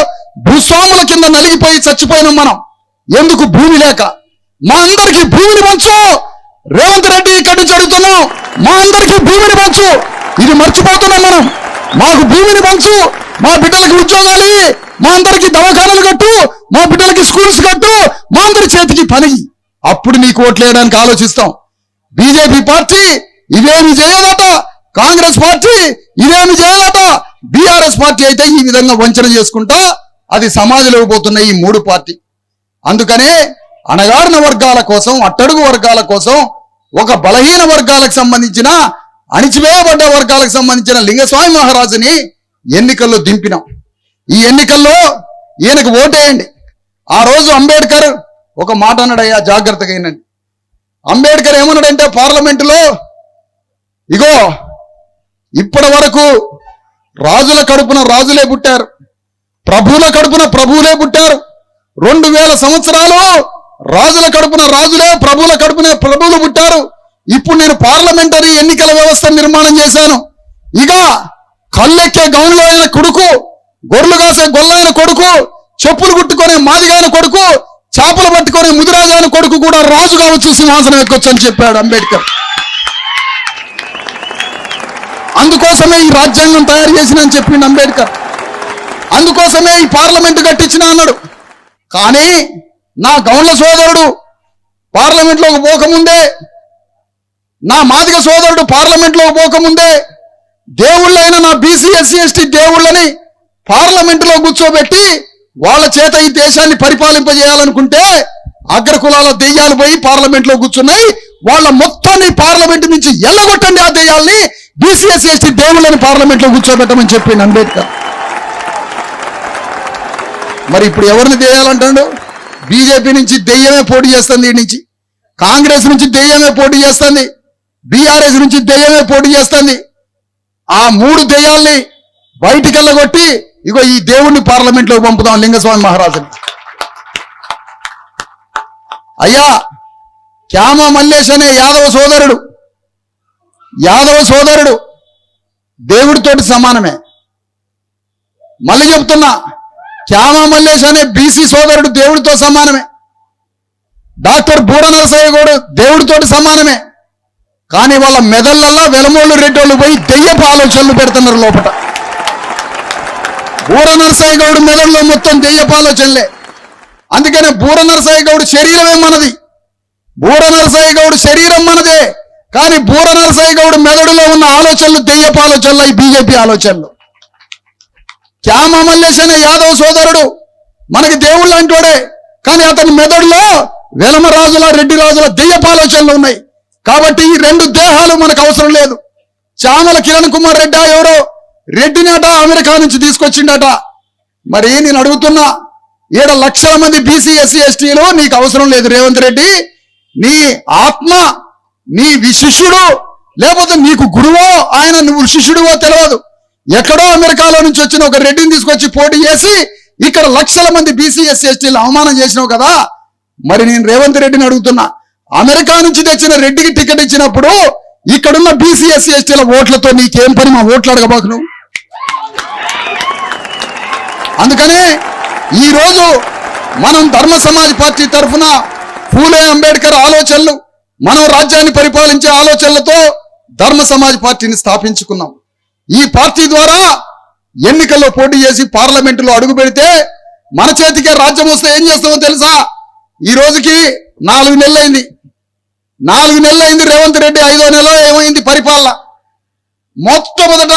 భూస్వాముల కింద నలిగిపోయి చచ్చిపోయినాం మనం. ఎందుకు? భూమి లేక. మా అందరికీ భూమిని పంచు. రేవంత్ రెడ్డి ఇక్కడి నుంచి అడుగుతున్నాం, మా అందరికీ భూమిని పంచు. ఇది మర్చిపోతున్నాం మనం. మాకు భూమిని పంచు, మా బిడ్డలకి ఉద్యోగాలు ఇయ్యి, మా అందరికీ దవాఖానాలు కట్టు, మా బిడ్డలకి స్కూల్స్ కట్టు, మా అందరి చేతికి పని. అప్పుడు నీకు ఓట్లు వేయడానికి ఆలోచిస్తాం. బీజేపీ పార్టీ ఇవేమి చేయదట, కాంగ్రెస్ పార్టీ ఇవేమి చేయదట, బీఆర్ఎస్ పార్టీ అయితే ఈ విధంగా వంచన చేసుకుంటా అది సమాధిలోకి పోతున్న ఈ 3 పార్టీ. అందుకనే అణగారిన వర్గాల కోసం, అట్టడుగు వర్గాల కోసం, ఒక బలహీన వర్గాలకు సంబంధించిన, అణిచివేయబడ్డ వర్గాలకు సంబంధించిన లింగస్వామి మహారాజుని ఎన్నికల్లో దింపినాం. ఈ ఎన్నికల్లో ఈయనకు ఓటేయండి. ఆ రోజు అంబేద్కర్ ఒక మాట అన్నాడయ్యా, జాగ్రత్తగా అయినండి. అంబేద్కర్ ఏమన్నాడంటే పార్లమెంటులో, ఇగో ఇప్పటి వరకు రాజుల కడుపున రాజులే పుట్టారు, ప్రభువుల కడుపున ప్రభువులే పుట్టారు. 2000 సంవత్సరాలు రాజుల కడుపున రాజులే, ప్రభువుల కడుపున ప్రభువులు పుట్టారు. ఇప్పుడు నేను పార్లమెంటరీ ఎన్నికల వ్యవస్థ నిర్మాణం చేశాను. ఇక కళ్ళెక్కే గౌన్లో అయిన కొడుకు, గొర్రెలు కాసే గొల్లైన కొడుకు, చెప్పులు కుట్టుకునే మాదిగైన కొడుకు, చేపలు పట్టుకునే ముదిరాజైన కొడుకు కూడా రాజు కావచ్చు, సింహాసనం ఎక్కొచ్చు అని చెప్పాడు అంబేద్కర్. అందుకోసమే ఈ రాజ్యాంగం తయారు చేసిన అని చెప్పిండు అంబేద్కర్. అందుకోసమే ఈ పార్లమెంటు కట్టించిన అన్నాడు. కానీ నా గౌండ్ల సోదరుడు పార్లమెంట్లోకి పోకముందే, నా మాదిగ సోదరుడు పార్లమెంట్లోకి పోకముందే దేవుళ్ళైన నా బీసీ ఎస్సీ ఎస్టీ దేవుళ్ళని పార్లమెంటులో కూర్చోబెట్టి వాళ్ళ చేత ఈ దేశాన్ని పరిపాలింపజేయాలనుకుంటే అగ్రకులాల దెయ్యాలు పోయి పార్లమెంట్లో కూర్చున్నాయి. వాళ్ళ మొత్తాన్ని పార్లమెంట్ నుంచి ఎల్లగొట్టండి, ఆ దెయ్యాల్ని, బీసీ ఎస్సీ ఎస్టీ దేవుళ్ళని పార్లమెంట్లో కూర్చోబెట్టమని చెప్పిండు అంబేద్కర్. మరి ఇప్పుడు ఎవరిని దెయ్యాలంటాడు? బీజేపీ నుంచి దెయ్యమే పోటీ చేస్తుంది, ఈ నుంచి కాంగ్రెస్ నుంచి దెయ్యమే పోటీ చేస్తుంది, బీఆర్ఎస్ నుంచి దెయ్యమే పోటీ చేస్తుంది. ఆ 3 దెయ్యాల్ని బయటికి వెళ్ళగొట్టి ఇగో ఈ దేవుణ్ణి పార్లమెంట్లోకి పంపుదాం, లింగస్వామి మహారాజుని. అయ్యా, క్యామ మల్లేష్ అనే యాదవ సోదరుడు దేవుడితోటి సమానమే. మళ్ళీ చెప్తున్నా, క్యామ మల్లేష్ అనే బీసీ సోదరుడు దేవుడితో సమానమే. డాక్టర్ బూర నరసయ్య గౌడ్ దేవుడితోటి సమానమే. కానీ వాళ్ళ మెదళ్ళల్లో వెలమోళ్ళు రెడ్డోళ్ళు పోయి దెయ్యపు ఆలోచనలు పెడుతున్నారు లోపల. బూర నరసయ్య గౌడ్ మెదడులో మొత్తం దెయ్యపు ఆలోచనలే. అందుకనే బూర నరసయ్య గౌడ్ శరీరమే మనది, బూర నరసయ్య గౌడ్ శరీరం మనదే. కానీ బూర నరసయ్య గౌడ్ మెదడులో ఉన్న ఆలోచనలు దెయ్యపు ఆలోచనలు, ఈ బీజేపీ ఆలోచనలు. క్యామ మల్లేష్ అనే యాదవ్ సోదరుడు మనకి దేవుళ్ళు అంటోడే, కానీ అతని మెదడులో వెలమ రాజుల, రెడ్డి రాజుల దెయ్యపు ఆలోచనలు ఉన్నాయి. కాబట్టి ఈ 2 దేహాలు మనకు అవసరం లేదు. చామల కిరణ్ కుమార్ రెడ్డి ఎవరో రెడ్డినట అమెరికా నుంచి తీసుకొచ్చిండట. మరి నేను అడుగుతున్నా, 7 లక్షల మంది బీసీ ఎస్సీ ఎస్టీలు నీకు అవసరం లేదు రేవంత్ రెడ్డి. నీ ఆత్మ, నీ శిష్యుడు, లేకపోతే నీకు గురువో ఆయన, నువ్వు శిష్యుడివో తెలియదు. ఎక్కడో అమెరికాలో నుంచి వచ్చిన ఒక రెడ్డిని తీసుకొచ్చి పోటీ చేసి ఇక్కడ లక్షల మంది బీసీ ఎస్సీ ఎస్టీలు అవమానం చేసినావు కదా. మరి నేను రేవంత్ రెడ్డిని అడుగుతున్నా, అమెరికా నుంచి తెచ్చిన రెడ్డికి టికెట్ ఇచ్చినప్పుడు ఇక్కడున్న బీసీ ఎస్సీ ఎస్టీల ఓట్లతో నీకేం పని? మా ఓట్లు అడగబాకు నువ్వు. అందుకనే ఈరోజు మనం ధర్మ సమాజ్ పార్టీ తరఫున ఫూలే అంబేద్కర్ ఆలోచనలు, మనం రాజ్యాన్ని పరిపాలించే ఆలోచనలతో ధర్మ సమాజ్ పార్టీని స్థాపించుకున్నాం. ఈ పార్టీ ద్వారా ఎన్నికల్లో పోటీ చేసి పార్లమెంటులో అడుగు పెడితే మన చేతికే రాజ్యం వస్తే ఏం చేస్తామో తెలుసా? ఈ రోజుకి 4 నెలలైంది. 4 నెలలు అయింది రేవంత్ రెడ్డి 5వ నెల ఏమైంది పరిపాలన. మొట్టమొదట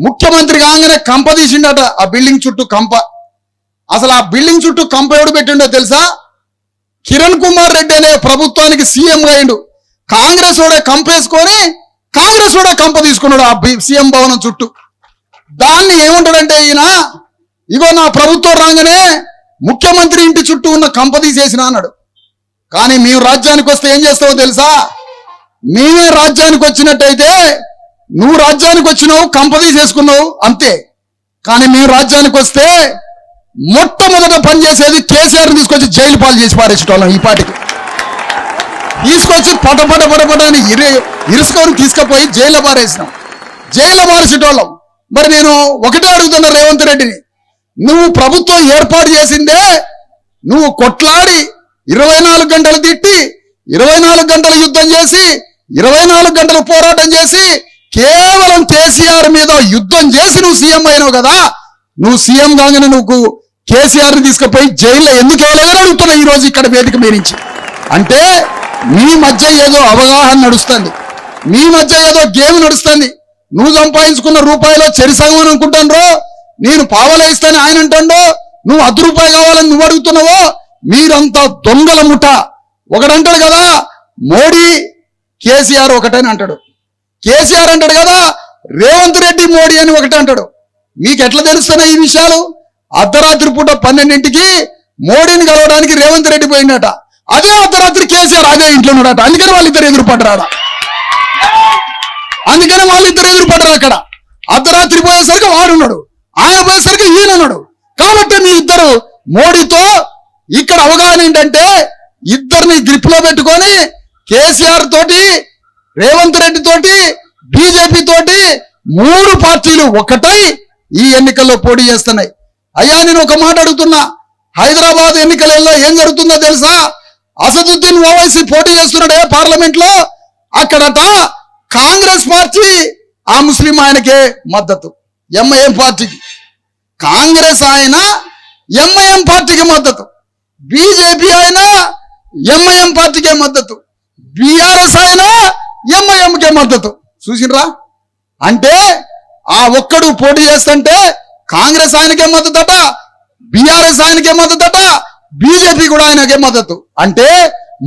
ముఖ్యమంత్రి కాగానే కంప తీసిండట ఆ బిల్డింగ్ చుట్టూ కంప. అసలు ఆ బిల్డింగ్ చుట్టూ కంప ఎవడు పెట్టిండో తెలుసా? కిరణ్ కుమార్ రెడ్డి అనే ప్రభుత్వానికి సీఎంగా అయిండు. కాంగ్రెస్ వాడే కంప వేసుకొని కాంగ్రెస్ వాడే కంప తీసుకున్నాడు ఆ సీఎం భవనం చుట్టూ. దాన్ని ఏమంటాడంటే ఈయన, ఇగో నా ప్రభుత్వం రాగానే ముఖ్యమంత్రి ఇంటి చుట్టూ ఉన్న కంప తీసేసిన అన్నాడు. కానీ మేము రాజ్యానికి వస్తే ఏం చేస్తావో తెలుసా? మేమే రాజ్యానికి వచ్చినట్టయితే నువ్వు రాజ్యానికి వచ్చినావు, కంప తీసేసుకున్నావు అంతే. కానీ మేము రాజ్యానికి వస్తే మొట్టమొదట పనిచేసేది కేసీఆర్ని తీసుకొచ్చి జైలు పాలు చేసి పారేసేటోళ్ళం. ఈ పాటికి తీసుకొచ్చి పటపట అని ఇరుసుకొని తీసుకుపోయి జైల్లో పారేసినాం, జైల్లో పారేసేటోళ్ళం. మరి నేను ఒకటే అడుగుతున్నా రేవంత్ రెడ్డిని, నువ్వు ప్రభుత్వం ఏర్పాటు చేసిందే నువ్వు కొట్లాడి 24 గంటలు తిట్టి 24 గంటలు యుద్ధం చేసి 24 గంటలు పోరాటం చేసి కేవలం కేసీఆర్ మీద యుద్ధం చేసి నువ్వు సీఎం అయినావు కదా. నువ్వు సీఎం కాగానే నువ్వు కేసీఆర్ని తీసుకుపోయి జైల్లో ఎందుకు వేయలేదని అడుగుతున్నా ఈరోజు ఇక్కడ వేదిక మీరించి. అంటే మీ మధ్య ఏదో అవగాహన నడుస్తుంది, మీ మధ్య ఏదో గేమ్ నడుస్తుంది. నువ్వు సంపాదించుకున్న రూపాయలో చెరిసగం అని అనుకుంటాను, నేను పావలే ఇస్తాను ఆయన అంటాడో, నువ్వు 10 రూపాయలు కావాలని నువ్వు అడుగుతున్నావో. మీరంతా దొంగల ముఠ. ఒకడంటాడు కదా మోడీ కేసీఆర్ ఒకటని అంటాడు, కేసీఆర్ అంటాడు కదా రేవంత్ రెడ్డి మోడీ అని ఒకటి అంటాడు. మీకు ఎట్లా తెలుస్తున్నాయి ఈ విషయాలు? అర్ధరాత్రి పూట 12ంటికి మోడీని కలవడానికి రేవంత్ రెడ్డి పోయిందట, అదే అర్ధరాత్రి కేసీఆర్ అదే ఇంట్లో ఉన్నాడట. అందుకని వాళ్ళిద్దరు ఎదురుపడ్డారు, అందుకని వాళ్ళిద్దరు ఎదురుపడ్డారు. అక్కడ అర్ధరాత్రి పోయేసరికి వాడున్నాడు, ఆయన పోయేసరికి ఈయనన్నాడు. కాబట్టి మీ ఇద్దరు మోడీతో ఇక్కడ అవగాహన ఏంటంటే ఇద్దరిని గ్రిప్ లో పెట్టుకొని కేసీఆర్ తోటి రేవంత్ రెడ్డి తోటి బీజేపీ తోటి 3 పార్టీలు ఒకటై ఈ ఎన్నికల్లో పోటీ చేస్తున్నాయి. అయ్యా నేను ఒక మాట అడుగుతున్నా, హైదరాబాద్ ఎన్నికలలో ఏం జరుగుతుందో తెలుసా? అసదుద్దీన్ ఓవైసీ పోటీ చేస్తున్నాడే పార్లమెంట్ లో. అక్కడట కాంగ్రెస్ పార్టీ ఆ ముస్లిం ఆయనకే మద్దతు, ఎంఐఎం పార్టీకి. కాంగ్రెస్ ఆయన ఎంఐఎం పార్టీకి మద్దతు, బీజేపీ ఆయన ఎంఐఎం పార్టీకే మద్దతు, బీఆర్ఎస్ ఆయన ఎంఐఎంకే మద్దతు. చూసినరా? అంటే ఆ ఒక్కడు పోటీ చేస్తుంటే కాంగ్రెస్ ఆయనకే మద్దతట, బీఆర్ఎస్ ఆయనకే మద్దతట, బీజేపీ కూడా ఆయనకే మద్దతు. అంటే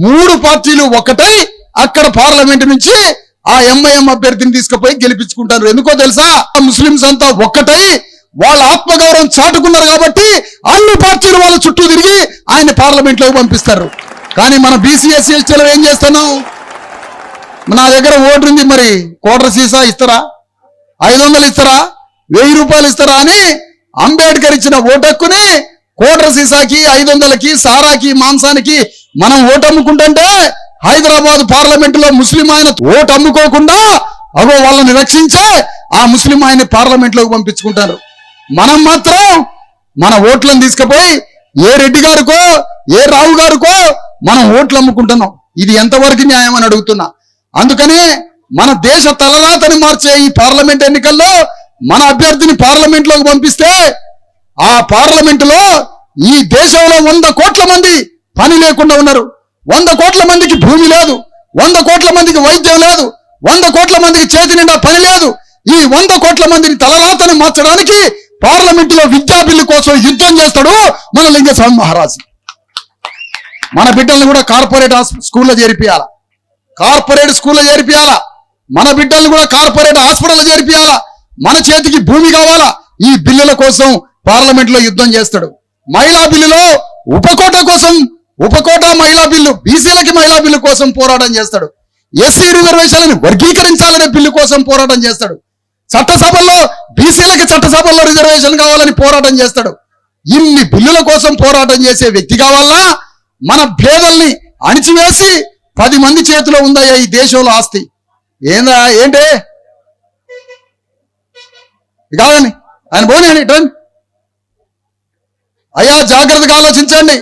3 పార్టీలు ఒకటై అక్కడ పార్లమెంట్ నుంచి ఆ ఎంఐఎం అభ్యర్థిని తీసుకుపోయి గెలిపించుకుంటారు. ఎందుకో తెలుసా? ముస్లింస్ అంతా ఒక్కటై వాళ్ళ ఆత్మగౌరవం చాటుకున్నారు కాబట్టి అన్ని పార్టీలు వాళ్ళ చుట్టూ తిరిగి ఆయన పార్లమెంట్ లోకి పంపిస్తారు. కానీ మన బీసీ ఎస్సీ ఎస్టీలో ఏం చేస్తున్నాం? నా దగ్గర ఓటు ఉంది, మరి క్వార్టర్ సీసా ఇస్తారా, 500 ఇస్తారా, 1000 రూపాయలు ఇస్తారా అని అంబేద్కర్ ఇచ్చిన ఓటు హక్కుని క్వార్టర్ సీసాకి 500కి సారాకి మాంసానికి మనం ఓటు అమ్ముకుంటుంటే హైదరాబాద్ పార్లమెంట్ లో ముస్లిం ఆయన ఓటు అమ్ముకోకుండా అగో వాళ్ళని రక్షించే ఆ ముస్లిం ఆయన పార్లమెంట్ లోకి పంపించుకుంటారు. మనం మాత్రం మన ఓట్లను తీసుకుపోయి ఏ రెడ్డి గారికో ఏ రావు గారికో మనం ఓట్లు అమ్ముకుంటున్నాం. ఇది ఎంతవరకు న్యాయం అని అడుగుతున్నా. అందుకనే మన దేశ తలరాతని మార్చే ఈ పార్లమెంట్ ఎన్నికల్లో మన అభ్యర్థిని పార్లమెంట్ లోకి పంపిస్తే ఆ పార్లమెంట్ లో ఈ దేశంలో 100 కోట్ల మంది పని లేకుండా ఉన్నారు, 100 కోట్ల మందికి భూమి లేదు, 100 కోట్ల మందికి వైద్యం లేదు, 100 కోట్ల మందికి చేతి నిండా పని లేదు. ఈ 100 కోట్ల మందిని తలరాతని మార్చడానికి పార్లమెంట్ లో విద్యా బిల్లు కోసం యుద్ధం చేస్తాడు మన లింగస్వామి మహారాజు. మన బిడ్డల్ని కూడా కార్పొరేట్ స్కూల్లో చేర్పియాల, కార్పొరేట్ స్కూల్లో చేర్పియాలా, మన బిడ్డల్ని కూడా కార్పొరేట్ హాస్పిటల్లో చేర్పియాలా. మన చేతికి భూమి కావాలా. ఈ బిల్లుల కోసం పార్లమెంట్ లో యుద్ధం చేస్తాడు. మహిళా బిల్లులో ఉపకోట మహిళా బిల్లు, బీసీలకి మహిళా బిల్లు కోసం పోరాటం చేస్తాడు. ఎస్సీ రిజర్వేషన్లను వర్గీకరించాలనే బిల్లు కోసం పోరాటం చేస్తాడు. చట్టసభల్లో బీసీలకి చట్టసభల్లో రిజర్వేషన్ కావాలని పోరాటం చేస్తాడు. ఇన్ని బిల్లుల కోసం పోరాటం చేసే వ్యక్తి కావాలా? మన భేదల్ని అణిచివేసి 10 మంది చేతిలో ఉందయ్యా ఈ దేశంలో ఆస్తి. ఏంటే కాదని ఆయన పోనీ టర్న్. అయ్యా జాగ్రత్తగా ఆలోచించండి.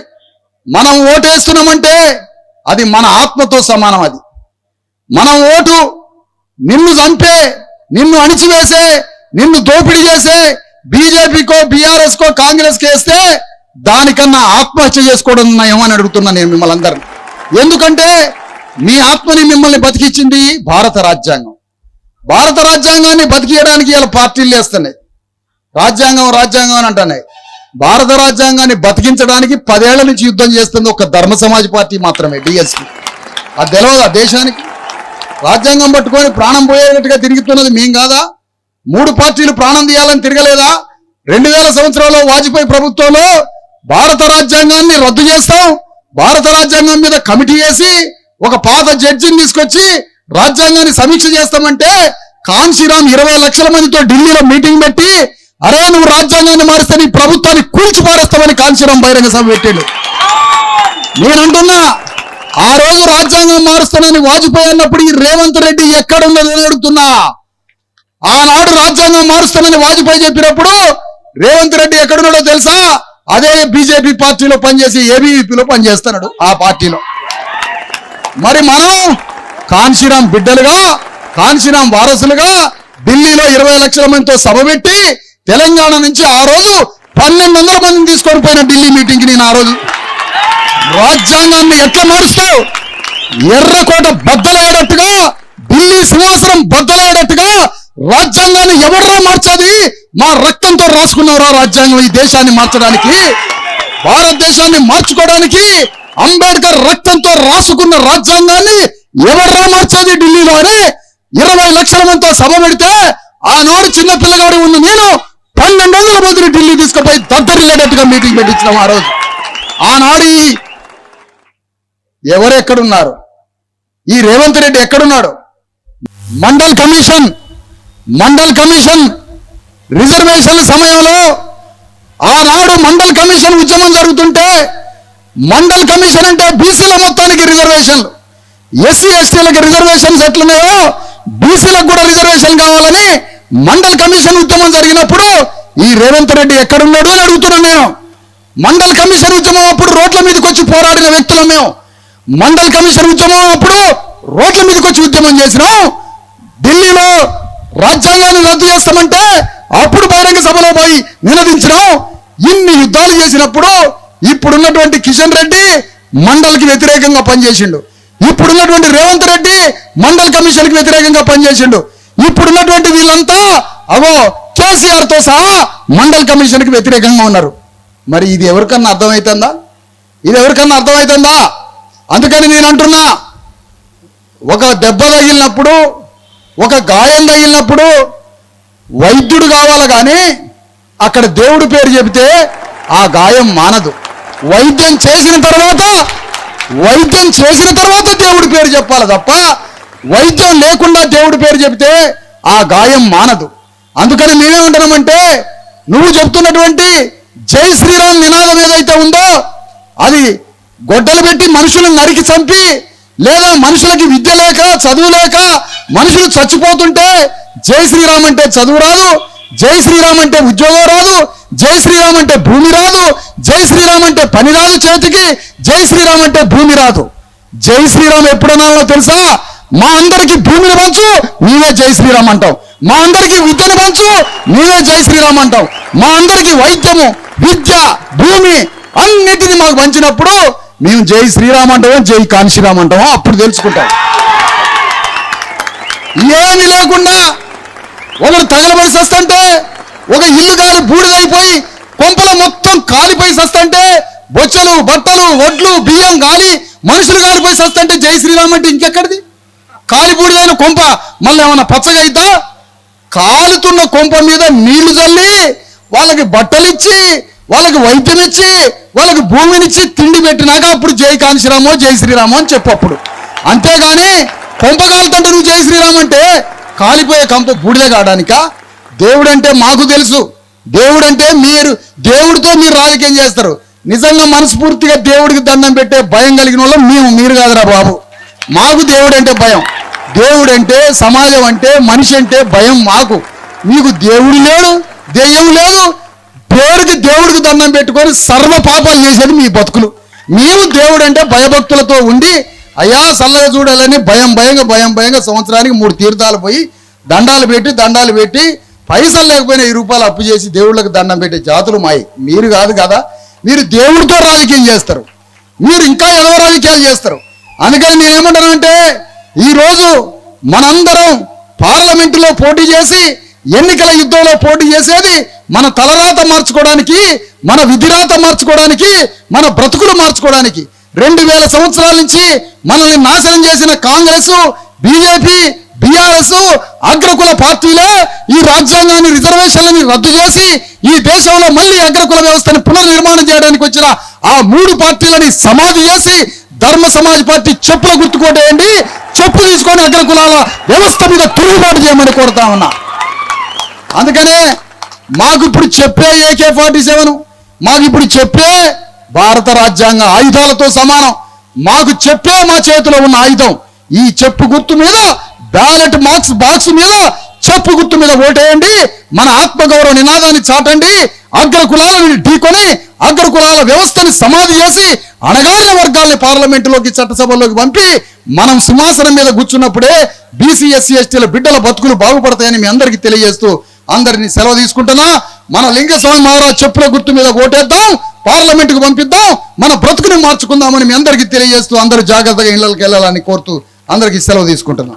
మనం ఓటేస్తున్నామంటే అది మన ఆత్మతో సమానం. అది మనం ఓటు నిన్ను చంపే, నిన్ను అణిచివేసే, నిన్ను దోపిడీ చేసే బీజేపీకో బీఆర్ఎస్కో కాంగ్రెస్కి వేస్తే దానికన్నా ఆత్మహత్య చేసుకోవడం నయం అని అడుగుతున్నా నేను మిమ్మల్ని అందరినీ. ఎందుకంటే మీ ఆత్మని మిమ్మల్ని బతికిచ్చింది భారత రాజ్యాంగం. భారత రాజ్యాంగాన్ని బతికియడానికి ఇలా పార్టీలు వేస్తున్నాయి. రాజ్యాంగం రాజ్యాంగం అని అంటున్నాయి. భారత రాజ్యాంగాన్ని బతికించడానికి 10 ఏళ్ల నుంచి యుద్ధం చేస్తుంది ఒక ధర్మ సమాజ్ పార్టీ మాత్రమే, డిఎస్పి. అది తెలియదా దేశానికి? రాజ్యాంగం పట్టుకొని ప్రాణం పోయేటట్టుగా తిరుగుతున్నది మేం కాదా? 3 పార్టీలు ప్రాణం తీయాలని తిరగలేదా? 2000 సంవత్సరంలో వాజ్పేయి ప్రభుత్వంలో భారత రాజ్యాంగాన్ని రద్దు చేస్తాం, భారత రాజ్యాంగం మీద కమిటీ వేసి ఒక పాత జడ్జిని తీసుకొచ్చి రాజ్యాంగాన్ని సమీక్ష చేస్తామంటే కాన్షీరామ్ 20 లక్షల మందితో ఢిల్లీలో మీటింగ్ పెట్టి, అరే నువ్వు రాజ్యాంగాన్ని మారిస్తే నీ ప్రభుత్వాన్ని కూల్చి పారేస్తామని కాన్షీరామ్ బహిరంగ సభ పెట్టాడు. నేనంటున్నా, ఆ రోజు రాజ్యాంగం మారుస్తానని వాజ్పేయి అన్నప్పుడు ఈ రేవంత్ రెడ్డి ఎక్కడున్నదని అడుగుతున్నా. ఆనాడు రాజ్యాంగం మారుస్తానని వాజ్పేయి చెప్పినప్పుడు రేవంత్ రెడ్డి ఎక్కడున్నాడో తెలుసా? అదే బీజేపీ పార్టీలో పనిచేసి ఏబీవీపీలో పనిచేస్తున్నాడు ఆ పార్టీలో. మరి మనం కాన్షీరామ్ బిడ్డలుగా, కాన్షీరామ్ వారసులుగా ఢిల్లీలో 20 లక్షల మందితో సభ పెట్టి తెలంగాణ నుంచి ఆ రోజు 1200 మందిని తీసుకొని పోయిన ఢిల్లీ మీటింగ్కి నేను ఆ రోజు. రాజ్యాంగాన్ని ఎట్లా మారుస్తావు? ఎర్రకోట బద్దలయ్యేటట్టుగా, ఢిల్లీ సింహాసనం బద్దలయ్యేటట్టుగా రాజ్యాంగాన్ని ఎవర్రా మార్చేది? మా రక్తంతో రాసుకున్నారా రాజ్యాంగం ఈ దేశాన్ని మార్చడానికి, భారతదేశాన్ని మార్చుకోవడానికి? అంబేద్కర్ రక్తంతో రాసుకున్న రాజ్యాంగాన్ని ఎవర్రా మార్చేది ఢిల్లీలో అని 20 లక్షల మందితో సభ పెడితే ఆనాడు చిన్న పిల్లగాడి ఉన్న నేను 1200 మందిని ఢిల్లీ తీసుకుపోయి దద్దరిల్లేటట్టుగా మీటింగ్ పెట్టించినాం ఆ రోజు. ఆనాడు ఎవరెక్కడున్నారు? ఈ రేవంత్ రెడ్డి ఎక్కడున్నాడు? మండల్ కమిషన్ రిజర్వేషన్ల సమయంలో ఆనాడు మండల్ కమిషన్ ఉద్యమం జరుగుతుంటే, మండల్ కమిషన్ అంటే బీసీల మొత్తానికి రిజర్వేషన్లు, ఎస్సీ ఎస్టీలకు రిజర్వేషన్స్ ఎట్లున్నాయో బీసీలకు కూడా రిజర్వేషన్ కావాలని మండల్ కమిషన్ ఉద్యమం జరిగినప్పుడు ఈ రేవంత్ రెడ్డి ఎక్కడున్నాడు అని అడుగుతున్నాను నేను. మండల్ కమిషన్ ఉద్యమం అప్పుడు రోడ్ల మీదకి వచ్చి పోరాడిన వ్యక్తులం మేము. మండల్ కమిషన్ ఉద్యమం అప్పుడు రోడ్ల మీదకి వచ్చి ఉద్యమం చేసినాం. ఢిల్లీలో రాజ్యాంగాన్ని రద్దు చేస్తామంటే అప్పుడు బహిరంగ సభలో పోయి నినదించినాం. ఇన్ని యుద్ధాలు చేసినప్పుడు ఇప్పుడున్నటువంటి కిషన్ రెడ్డి మండల్కి వ్యతిరేకంగా పనిచేసిండు, ఇప్పుడున్నటువంటి రేవంత్ రెడ్డి మండల్ కమిషన్కి వ్యతిరేకంగా పనిచేసిండు, ఇప్పుడున్నటువంటి వీళ్ళంతా అవో కేసీఆర్ తో సహా మండల్ కమిషన్కి వ్యతిరేకంగా ఉన్నారు. మరి ఇది ఎవరికన్నా అర్థమవుతుందా? అందుకని నేను అంటున్నా, ఒక దెబ్బ తగిలినప్పుడు, ఒక గాయం తగిలినప్పుడు వైద్యుడు కావాలి కానీ అక్కడ దేవుడి పేరు చెబితే ఆ గాయం మానదు. వైద్యం చేసిన తర్వాత దేవుడి పేరు చెప్పాలి తప్ప వైద్యం లేకుండా దేవుడి పేరు చెబితే ఆ గాయం మానదు. అందుకని మేమేమంటున్నామంటే, నువ్వు చెప్తున్నటువంటి జై శ్రీరామ్ నినాదం ఏదైతే ఉందో అది గొడ్డలు పెట్టి మనుషులను నరికి చంపి, లేదా మనుషులకి విద్య లేక చదువు లేక మనుషులు చచ్చిపోతుంటే జై శ్రీరామ్ అంటే చదువు రాదు, జై శ్రీరామ్ అంటే ఉద్యోగం రాదు, జై శ్రీరామ్ అంటే భూమి రాదు, జై శ్రీరామ్ అంటే పని రాదు చేతికి, జై శ్రీరామ్ అంటే భూమి రాదు. జై శ్రీరామ్ ఎప్పుడన్నాలో తెలుసా? మా అందరికి భూమిని పంచు, నీవే జై శ్రీరామ్ అంటావు. మా అందరికి విద్యను పంచు, నీవే జై శ్రీరామ్ అంటావు. మా అందరికి వైద్యము, విద్య, భూమి అన్నిటిని మాకు పంచినప్పుడు మేము జై శ్రీరామ్ అంటామో జై కాన్షీరామ్ అంటామో అప్పుడు తెలుసుకుంటాం. ఏమి లేకుండా ఒకరు తగలబడి సస్తంటే, ఒక ఇల్లు గాలి బూడిదైపోయి కొంపల మొత్తం కాలిపోయి సస్తంటే, బొచ్చలు బట్టలు వడ్లు బియ్యం గాలి మనుషులు కాలిపోయి సస్తంటే జై శ్రీరామ్ అంటే ఇంకెక్కడిది? కాలిబూడిదైన కొంప మళ్ళీ ఏమన్నా పచ్చగా అయిద్దా? కాలుతున్న కొంప మీద నీళ్లు చల్లి వాళ్ళకి బట్టలిచ్చి, వాళ్ళకి వైద్యం ఇచ్చి, వాళ్ళకి భూమినిచ్చి తిండి పెట్టినాక అప్పుడు జై కాన్షీరామో జై శ్రీరామో అని చెప్పు అప్పుడు. అంతేగాని కొంప కాలుతుంటే నువ్వు జై శ్రీరామ్ అంటే కాలిపోయే కంప బూడిద కావడానిక? దేవుడంటే మాకు తెలుసు, దేవుడంటే దేవుడితో మీరు రాజకీయం చేస్తారు. నిజంగా మనస్ఫూర్తిగా దేవుడికి దండం పెట్టే భయం కలిగిన వాళ్ళం మీరు కాదురా బాబు. మాకు దేవుడంటే భయం, దేవుడంటే సమాజం అంటే మనిషి అంటే భయం మాకు. మీకు దేవుడు లేడు, దెయ్యం లేదు, దేవుడికి దండం పెట్టుకొని సర్వ పాపాలు చేసేది మీ బతుకులు. మేము దేవుడు అంటే భయభక్తులతో ఉండి అయ్యా చల్లగా చూడాలని భయంగా సంవత్సరానికి 3 తీర్థాలు పోయి దండాలు పెట్టి పైసలు లేకపోయినా 10 రూపాయలు అప్పు చేసి దేవుళ్ళకి దండం పెట్టే జాతులు మాయి. మీరు కాదు కదా, మీరు దేవుడితో రాజకీయం చేస్తారు, మీరు ఇంకా ఎదవ రాజకీయాలు చేస్తారు. అందుకని నేనేమంటానంటే ఈరోజు మనందరం పార్లమెంటులో పోటీ చేసి ఎన్నికల యుద్ధంలో పోటీ చేసేది మన తలరాత మార్చుకోవడానికి, మన విధిరాత మార్చుకోవడానికి, మన బ్రతుకులు మార్చుకోవడానికి. 2000 సంవత్సరాల నుంచి మనల్ని నాశనం చేసిన కాంగ్రెస్, బీజేపీ, బీఆర్ఎస్ అగ్రకుల పార్టీలే ఈ రాజ్యాంగాన్ని, రిజర్వేషన్లని రద్దు చేసి ఈ దేశంలో మళ్ళీ అగ్రకుల వ్యవస్థని పునర్నిర్మాణం చేయడానికి వచ్చిన ఆ 3 పార్టీలని సమాధి చేసి ధర్మ సమాజ్ పార్టీ చెప్పుల గుర్తుకోటేయండి, చెప్పు తీసుకొని అగ్రకులాల వ్యవస్థ మీద తిరుగుబాటు చేయమని కోరుతా ఉన్నా. అందుకనే మాకు ఇప్పుడు చెప్పే AK-47, మాకు ఇప్పుడు చెప్పే భారత రాజ్యాంగ ఆయుధాలతో సమానం. మాకు చెప్పే మా చేతిలో ఉన్న ఆయుధం ఈ చెప్పు గుర్తు మీద, బ్యాలెట్ బాక్స్ మీద చెప్పు గుర్తు మీద ఓటేయండి. మన ఆత్మగౌరవ నినాదాన్ని చాటండి. అగ్రకులాలను ఢీకొని అగ్రకులాల వ్యవస్థని సమాధి చేసి అణగారిన వర్గాల్ని పార్లమెంటులోకి, చట్టసభల్లోకి పంపి మనం సింహాసనం మీద కూర్చున్నప్పుడే బీసీ, ఎస్సీ, ఎస్టీల బిడ్డల బతుకులు బాగుపడతాయని మీ అందరికీ తెలియజేస్తూ అందరినీ సెలవు తీసుకుంటున్నా. మన లింగస్వామి మహారాజ్ చెప్పుల గుర్తు మీద ఓటేద్దాం, పార్లమెంటుకు పంపిద్దాం, మన బ్రతుకుని మార్చుకుందామని మీ అందరికీ తెలియజేస్తూ అందరూ జాగ్రత్తగా ఇళ్లకి వెళ్ళాలని కోరుతూ అందరికీ సెలవు తీసుకుంటున్నా.